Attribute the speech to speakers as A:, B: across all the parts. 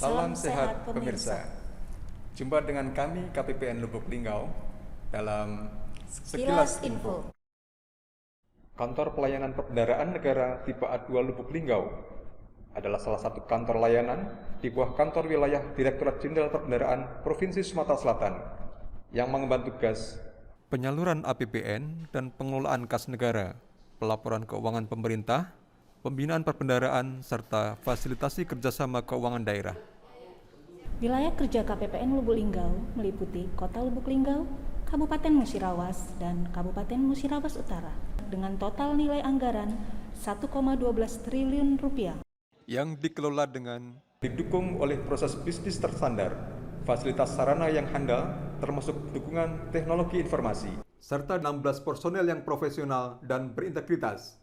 A: Salam sehat pemirsa. Jumpa dengan kami KPPN Lubuk Linggau dalam Sekilas Info. Kantor Pelayanan Perbendaharaan Negara tipe A2 Lubuk Linggau adalah salah satu kantor layanan di bawah kantor wilayah Direktorat Jenderal Perbendaharaan Provinsi Sumatera Selatan yang mengemban tugas penyaluran APBN dan pengelolaan kas negara, pelaporan keuangan pemerintah, pembinaan perbendaharaan, serta fasilitasi kerjasama keuangan daerah.
B: Wilayah kerja KPPN Lubuk Linggau meliputi Kota Lubuk Linggau, Kabupaten Musirawas, dan Kabupaten Musirawas Utara dengan total nilai anggaran 1,12 triliun rupiah
A: yang dikelola dengan didukung oleh proses bisnis terstandar, fasilitas sarana yang handal termasuk dukungan teknologi informasi, serta 16 personel yang profesional dan berintegritas.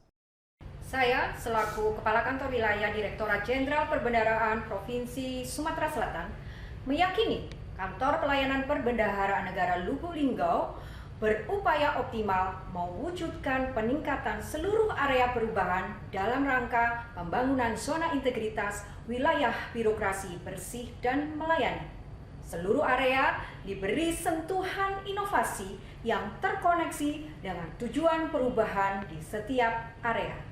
C: Saya selaku Kepala Kantor Wilayah Direktorat Jenderal Perbendaharaan Provinsi Sumatera Selatan meyakini Kantor Pelayanan Perbendaharaan Negara Lubuk Linggau berupaya optimal mewujudkan peningkatan seluruh area perubahan dalam rangka pembangunan zona integritas wilayah birokrasi bersih dan melayani. Seluruh area diberi sentuhan inovasi yang terkoneksi dengan tujuan perubahan di setiap area.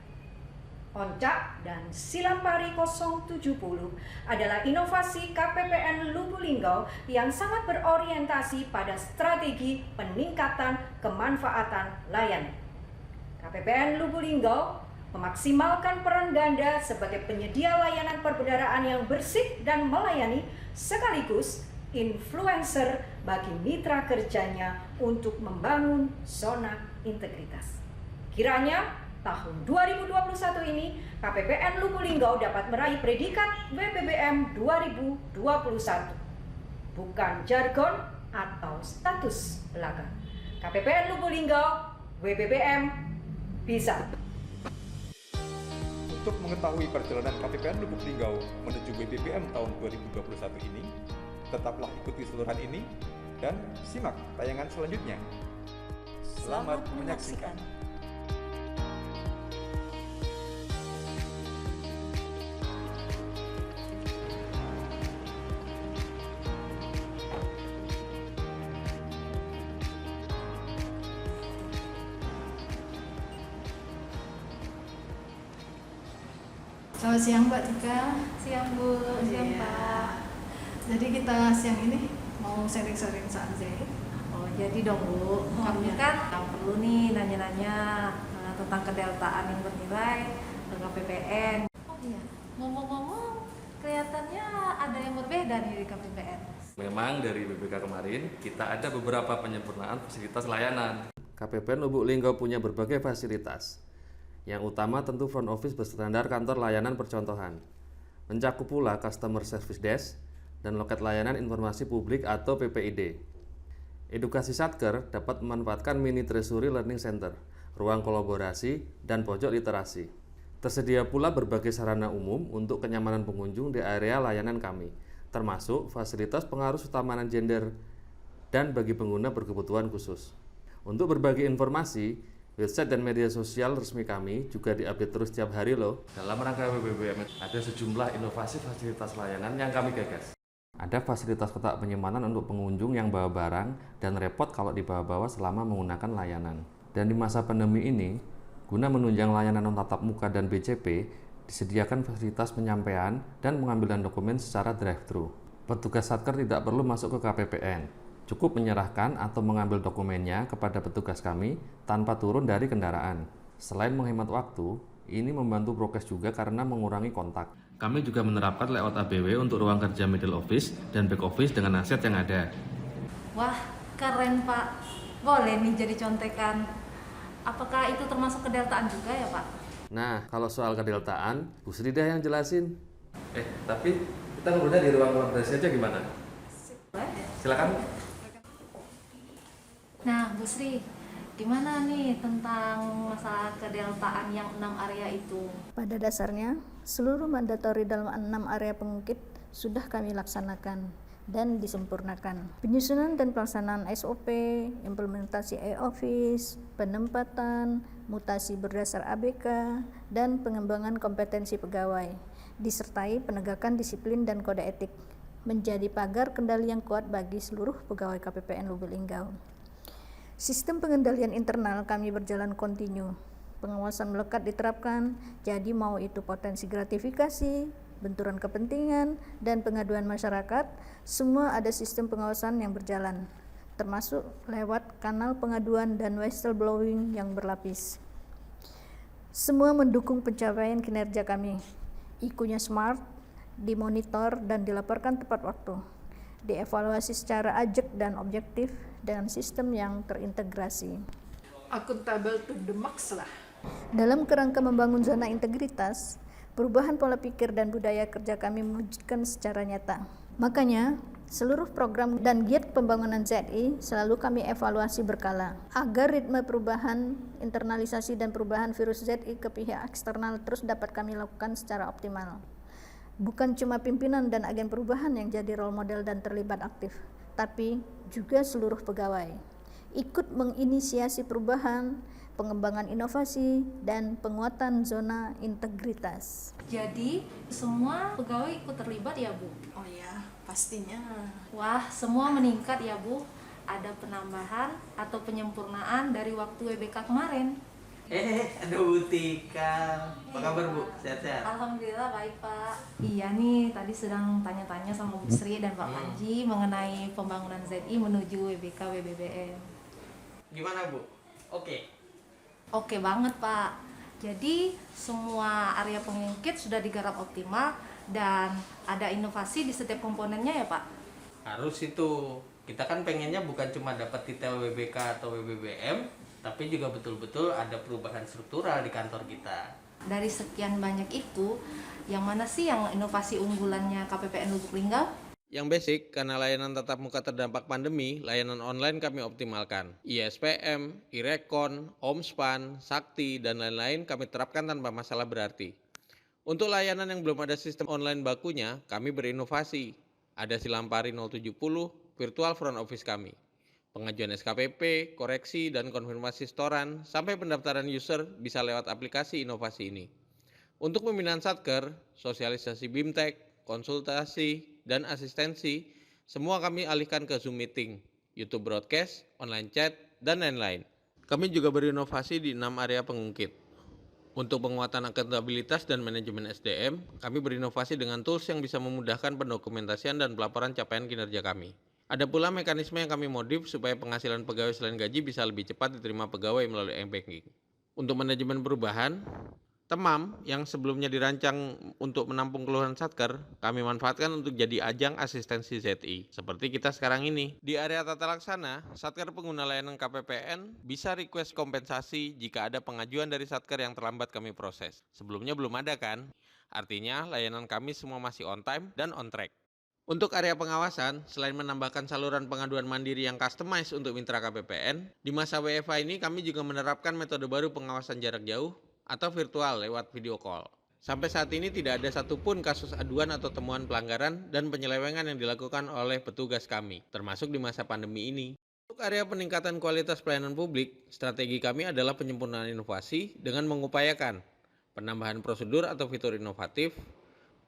C: Oncak dan Silampari 070 adalah inovasi KPPN Lubuk Linggau yang sangat berorientasi pada strategi peningkatan kemanfaatan layanan. KPPN Lubuk Linggau memaksimalkan peran ganda sebagai penyedia layanan perbendaharaan yang bersih dan melayani sekaligus influencer bagi mitra kerjanya untuk membangun zona integritas. Kiranya tahun 2021 ini, KPPN Lubuk Linggau dapat meraih predikat WPBM 2021. Bukan jargon atau status belaka. KPPN Lubuk Linggau, WPBM bisa.
A: Untuk mengetahui perjalanan KPPN Lubuk Linggau menuju WPBM tahun 2021 ini, tetaplah ikuti saluran ini dan simak tayangan selanjutnya. Selamat menyaksikan.
D: Selamat siang Mbak Tika.
B: Siang Bu, siang
D: Iya.
B: Pak.
D: Jadi kita siang ini mau sharing-sharing soal jahit.
B: Oh jadi dong Bu, kami
D: iya.
B: kan yang perlu nih nanya-nanya tentang kedeltaan yang bernilai ke KPPN.
D: Oh iya. Ngomong-ngomong, kelihatannya ada yang berbeda nih di KPPN.
E: Memang dari BPK kemarin kita ada beberapa penyempurnaan fasilitas layanan. KPPN Lubuk Linggau punya berbagai fasilitas. Yang utama tentu front office berstandar kantor layanan percontohan. Mencakup pula customer service desk dan loket layanan informasi publik atau PPID. Edukasi Satker dapat memanfaatkan mini treasury learning center, ruang kolaborasi, dan pojok literasi. Tersedia pula berbagai sarana umum untuk kenyamanan pengunjung di area layanan kami, termasuk fasilitas pengarus utamanan gender dan bagi pengguna berkebutuhan khusus. Untuk berbagi informasi, website dan media sosial resmi kami juga diupdate terus tiap hari loh. Dalam rangka WPBM ada sejumlah inovasi fasilitas layanan yang kami gagas. Ada fasilitas kotak penyimpanan untuk pengunjung yang bawa barang dan repot kalau dibawa-bawa selama menggunakan layanan. Dan di masa pandemi ini, guna menunjang layanan non-tatap muka dan BCP, disediakan fasilitas penyampaian dan pengambilan dokumen secara drive-thru. Petugas Satker tidak perlu masuk ke KPPN. Cukup menyerahkan atau mengambil dokumennya kepada petugas kami tanpa turun dari kendaraan. Selain menghemat waktu, ini membantu prokes juga karena mengurangi kontak. Kami juga menerapkan layout ABW untuk ruang kerja middle office dan back office dengan aset yang ada.
D: Wah, keren Pak. Boleh nih jadi contekan. Apakah itu termasuk kedeltaan juga ya Pak?
E: Nah, kalau soal kedeltaan, Bu Sri dah yang jelasin. Tapi kita ngobrolnya di ruang kolaborasi aja gimana? Silakan.
D: Nah, Bu Sri, gimana nih tentang masalah kedeltaan yang 6 area itu?
F: Pada dasarnya, seluruh mandatori dalam 6 area pengungkit sudah kami laksanakan dan disempurnakan. Penyusunan dan pelaksanaan SOP, implementasi e-office, penempatan, mutasi berdasar ABK, dan pengembangan kompetensi pegawai, disertai penegakan disiplin dan kode etik, menjadi pagar kendali yang kuat bagi seluruh pegawai KPPN Lubuk Linggau. Sistem pengendalian internal kami berjalan kontinu. Pengawasan melekat diterapkan, jadi mau itu potensi gratifikasi, benturan kepentingan, dan pengaduan masyarakat, semua ada sistem pengawasan yang berjalan, termasuk lewat kanal pengaduan dan whistleblowing yang berlapis. Semua mendukung pencapaian kinerja kami. IQ-nya smart, dimonitor dan dilaporkan tepat waktu, dievaluasi secara ajak dan objektif dengan sistem yang terintegrasi.
G: Akuntabel to the max lah.
F: Dalam kerangka membangun zona integritas, perubahan pola pikir dan budaya kerja kami mewujudkan secara nyata. Makanya, seluruh program dan giat pembangunan ZI selalu kami evaluasi berkala, agar ritme perubahan, internalisasi dan perubahan virus ZI ke pihak eksternal terus dapat kami lakukan secara optimal. Bukan cuma pimpinan dan agen perubahan yang jadi role model dan terlibat aktif, tapi juga seluruh pegawai ikut menginisiasi perubahan, pengembangan inovasi, dan penguatan zona integritas.
D: Jadi semua pegawai ikut terlibat ya Bu?
G: Oh ya, pastinya.
D: Wah, semua meningkat ya Bu. Ada penambahan atau penyempurnaan dari waktu WBK kemarin.
H: Aduh Tika, apa kabar Bu? Sehat-sehat?
D: Alhamdulillah baik Pak. Iya nih, tadi sedang tanya-tanya sama Bu Sri dan Pak Panji mengenai pembangunan ZI menuju WBK WBBM.
H: Gimana Bu? Oke.
D: Oke banget Pak. Jadi semua area pengungkit sudah digarap optimal dan ada inovasi di setiap komponennya ya Pak?
H: Harus itu. Kita kan pengennya bukan cuma dapat titel WBK atau WBBM, tapi juga betul-betul ada perubahan struktural di kantor kita.
D: Dari sekian banyak itu, yang mana sih yang inovasi unggulannya KPPN Lubuk Linggau?
H: Yang basic, karena layanan tatap muka terdampak pandemi, layanan online kami optimalkan. ISPM, Irekon, Omspan, Sakti, dan lain-lain kami terapkan tanpa masalah berarti. Untuk layanan yang belum ada sistem online bakunya, kami berinovasi. Ada Silampari 070, virtual front office kami. Pengajuan SKPP, koreksi, dan konfirmasi setoran, sampai pendaftaran user bisa lewat aplikasi inovasi ini. Untuk pembinaan Satker, sosialisasi BIMTEK, konsultasi, dan asistensi, semua kami alihkan ke Zoom Meeting, YouTube Broadcast, online chat, dan lain-lain. Kami juga berinovasi di 6 area pengungkit. Untuk penguatan akuntabilitas dan manajemen SDM, kami berinovasi dengan tools yang bisa memudahkan pendokumentasian dan pelaporan capaian kinerja kami. Ada pula mekanisme yang kami modif supaya penghasilan pegawai selain gaji bisa lebih cepat diterima pegawai melalui e-banking. Untuk manajemen perubahan, Temam yang sebelumnya dirancang untuk menampung keluhan Satker, kami manfaatkan untuk jadi ajang asistensi ZI, seperti kita sekarang ini. Di area tata laksana, Satker pengguna layanan KPPN bisa request kompensasi jika ada pengajuan dari Satker yang terlambat kami proses. Sebelumnya belum ada kan? Artinya layanan kami semua masih on time dan on track. Untuk area pengawasan, selain menambahkan saluran pengaduan mandiri yang customized untuk mitra KPPN, di masa WFH ini kami juga menerapkan metode baru pengawasan jarak jauh atau virtual lewat video call. Sampai saat ini tidak ada satupun kasus aduan atau temuan pelanggaran dan penyelewengan yang dilakukan oleh petugas kami, termasuk di masa pandemi ini. Untuk area peningkatan kualitas pelayanan publik, strategi kami adalah penyempurnaan inovasi dengan mengupayakan penambahan prosedur atau fitur inovatif,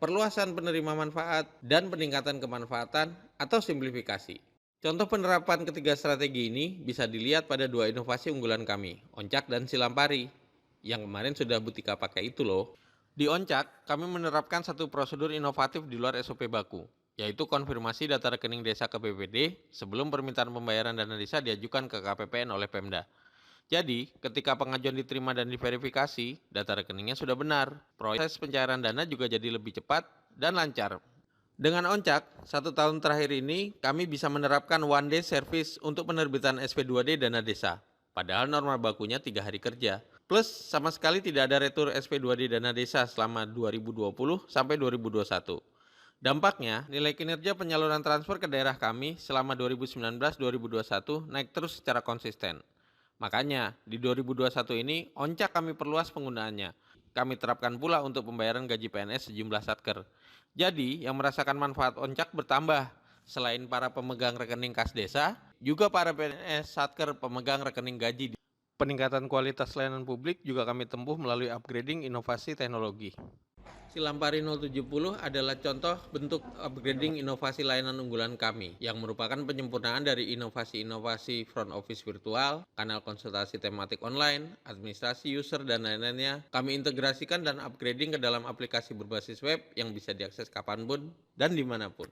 H: perluasan penerima manfaat, dan peningkatan kemanfaatan atau simplifikasi. Contoh penerapan ketiga strategi ini bisa dilihat pada 2 inovasi unggulan kami, Oncak dan Silampari, yang kemarin sudah Bu Tika pakai itu loh. Di Oncak, kami menerapkan satu prosedur inovatif di luar SOP baku, yaitu konfirmasi data rekening desa ke BPD sebelum permintaan pembayaran dana desa diajukan ke KPPN oleh Pemda. Jadi, ketika pengajuan diterima dan diverifikasi, data rekeningnya sudah benar. Proses pencairan dana juga jadi lebih cepat dan lancar. Dengan Oncak, 1 tahun terakhir ini kami bisa menerapkan one day service untuk penerbitan SP2D dana desa. Padahal norma bakunya 3 hari kerja. Plus sama sekali tidak ada retur SP2D dana desa selama 2020 sampai 2021. Dampaknya, nilai kinerja penyaluran transfer ke daerah kami selama 2019-2021 naik terus secara konsisten. Makanya, di 2021 ini, Oncak kami perluas penggunaannya. Kami terapkan pula untuk pembayaran gaji PNS sejumlah Satker. Jadi, yang merasakan manfaat Oncak bertambah. Selain para pemegang rekening kas desa, juga para PNS Satker pemegang rekening gaji. Peningkatan kualitas layanan publik juga kami tempuh melalui upgrading inovasi teknologi. Silampari 070 adalah contoh bentuk upgrading inovasi layanan unggulan kami yang merupakan penyempurnaan dari inovasi-inovasi front office virtual, kanal konsultasi tematik online, administrasi user, dan lain-lainnya. Kami integrasikan dan upgrading ke dalam aplikasi berbasis web yang bisa diakses kapanpun dan dimanapun.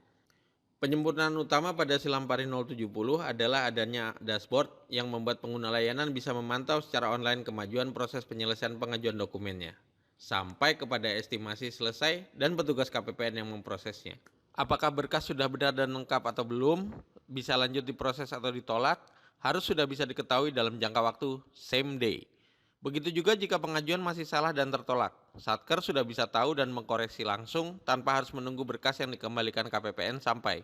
H: Penyempurnaan utama pada Silampari 070 adalah adanya dashboard yang membuat pengguna layanan bisa memantau secara online kemajuan proses penyelesaian pengajuan dokumennya, sampai kepada estimasi selesai dan petugas KPPN yang memprosesnya. Apakah berkas sudah benar dan lengkap atau belum, bisa lanjut diproses atau ditolak, harus sudah bisa diketahui dalam jangka waktu same day. Begitu juga jika pengajuan masih salah dan tertolak, Satker sudah bisa tahu dan mengkoreksi langsung tanpa harus menunggu berkas yang dikembalikan KPPN sampai.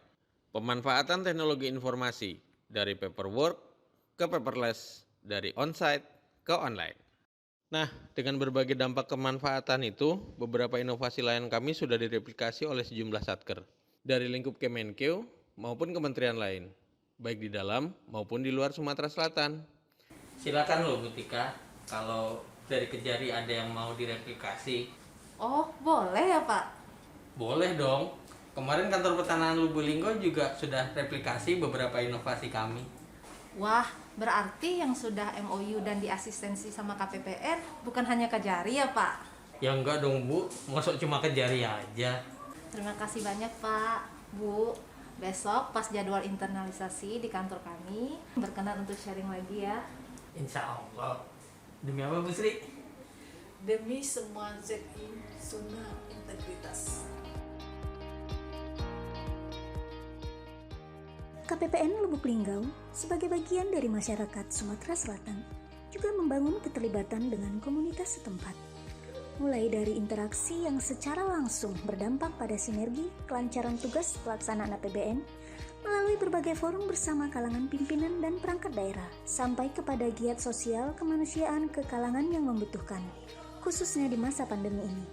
H: Pemanfaatan teknologi informasi dari paperwork ke paperless, dari onsite ke online. Nah, dengan berbagai dampak kemanfaatan itu, beberapa inovasi layanan kami sudah direplikasi oleh sejumlah Satker dari lingkup Kemenkeu maupun kementerian lain, baik di dalam maupun di luar Sumatera Selatan. Silakan loh Bu Tika, kalau dari Kejari ada yang mau direplikasi.
D: Oh, boleh ya Pak?
H: Boleh dong. Kemarin kantor pertanahan Lubulinggo juga sudah replikasi beberapa inovasi kami.
D: Wah, berarti yang sudah MOU dan diasistensi sama KPPN bukan hanya Kejari ya Pak?
H: Ya enggak dong Bu, masuk cuma Kejari aja.
D: Terima kasih banyak Pak, Bu. Besok pas jadwal internalisasi di kantor kami, berkenan untuk sharing lagi ya.
H: Insya Allah. Demi apa Bu Sri?
G: Demi semua ZI Sunnah Integritas.
I: KPPN Lubuk Linggau sebagai bagian dari masyarakat Sumatera Selatan juga membangun keterlibatan dengan komunitas setempat. Mulai dari interaksi yang secara langsung berdampak pada sinergi kelancaran tugas pelaksanaan APBN melalui berbagai forum bersama kalangan pimpinan dan perangkat daerah, sampai kepada giat sosial kemanusiaan ke kalangan yang membutuhkan, khususnya di masa pandemi ini.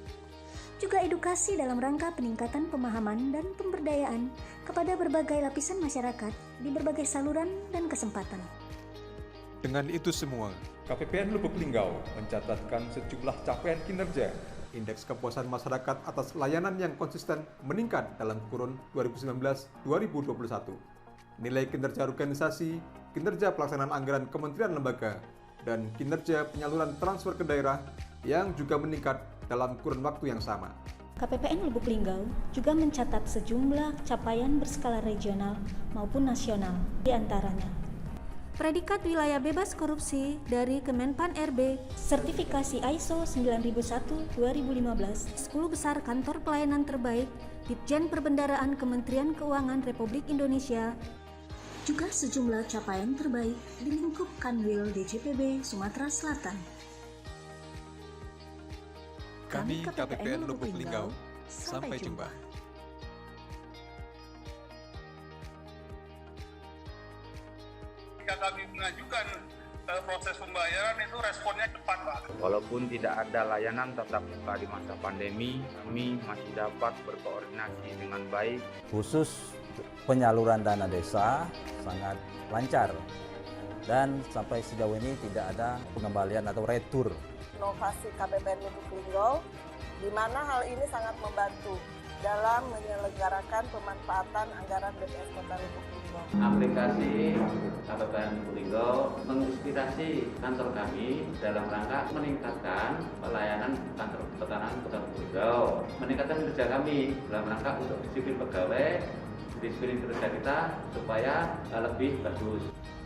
I: Juga edukasi dalam rangka peningkatan pemahaman dan pemberdayaan kepada berbagai lapisan masyarakat di berbagai saluran dan kesempatan.
A: Dengan itu semua, KPPN Lubuk Linggau mencatatkan sejumlah capaian kinerja. Indeks kepuasan masyarakat atas layanan yang konsisten meningkat dalam kurun 2019-2021. Nilai kinerja organisasi, kinerja pelaksanaan anggaran kementerian lembaga, dan kinerja penyaluran transfer ke daerah yang juga meningkat dalam kurun waktu yang sama.
B: KPPN Lubuk Linggau juga mencatat sejumlah capaian berskala regional maupun nasional, di antaranya predikat wilayah bebas korupsi dari Kemenpan RB, sertifikasi ISO 9001-2015, 10 besar kantor pelayanan terbaik Ditjen Perbendaraan Kementerian Keuangan Republik Indonesia,
I: juga sejumlah capaian terbaik di lingkup Kanwil DJPB Sumatera Selatan.
A: Kami KPPN Lubuk Linggau, sampai jumpa.
J: Ketika kami mengajukan proses pembayaran itu responnya cepat, Pak.
K: Walaupun tidak ada layanan tatap muka di masa pandemi, kami masih dapat berkoordinasi dengan baik.
L: Khusus penyaluran dana desa sangat lancar dan sampai sejauh ini tidak ada pengembalian atau retur.
M: Inovasi KPPN Lubuk Linggau, di mana hal ini sangat membantu dalam menyelenggarakan pemanfaatan anggaran BPS Kota Lubuk Linggau.
E: Aplikasi KPPN Lubuk Linggau menginspirasi kantor kami dalam rangka meningkatkan pelayanan kantor pertanahan Kota Lubuk Linggau, meningkatkan kerja kami dalam rangka untuk disiplin pegawai, disiplin kerja kita supaya lebih bagus.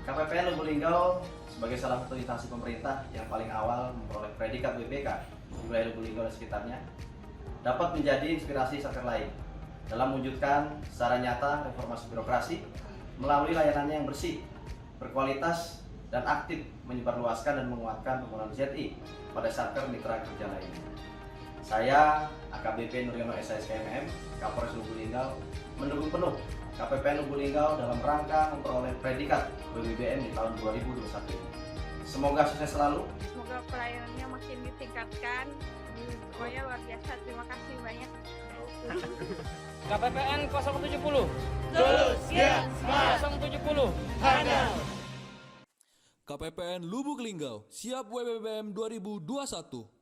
N: KPPN Lubuk Linggau sebagai salah satu instansi pemerintah yang paling awal memperoleh predikat WPK di wilayah Lubuk Linggau dan sekitarnya, dapat menjadi inspirasi Satker lain dalam mewujudkan secara nyata reformasi birokrasi melalui layanannya yang bersih, berkualitas, dan aktif menyebarluaskan dan menguatkan penggunaan ZI pada Satker mitra kerja lain. Saya, AKBP Nuryono SISKMM, Kapolres Lubuk Linggau, mendukung penuh KPPN Lubuk Linggau dalam rangka memperoleh predikat WBBM di tahun 2021 ini. Semoga sukses selalu.
O: Semoga pelayanannya makin ditingkatkan. Pokoknya luar biasa. Terima kasih banyak.
P: KPPN 070.
Q: Terus, ya,
P: 070.
Q: handal.
P: KPPN Lubuk Linggau, siap WBBM 2021.